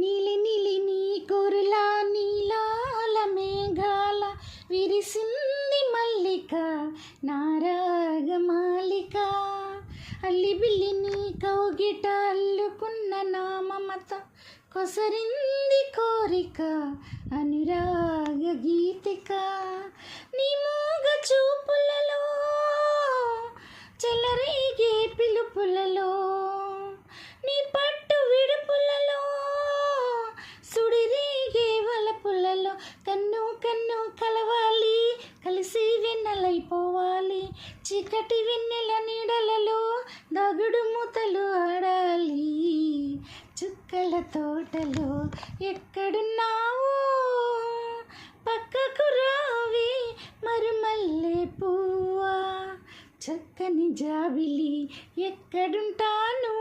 నీలి నీలి నీ కోరులా నీలాల మేఘాల విరిసింది మల్లిక నారాగమాలిక. అల్లిబిల్లి నీ కౌగిట అల్లుకున్న నా మమత కొసరింది కోరిక అనురాగ గీతిక. నీ మూగ చూపులలో చెలరేగే పిలుపులలో నీ పట్టు విడుపులలో సుడిరేగే వలపులలో కన్ను కన్ను కలవాలి కలిసి వెన్నెలైపోవాలి. చీకటి వెన్నెల నీడలలో దాగుడు మూతలు ఆడాలి. చుక్కల తోటలో ఎక్కడున్నావో పక్కకు రావే మరుమల్లె పువ్వా. చక్కని జాబిలి ఎక్కడుంటాను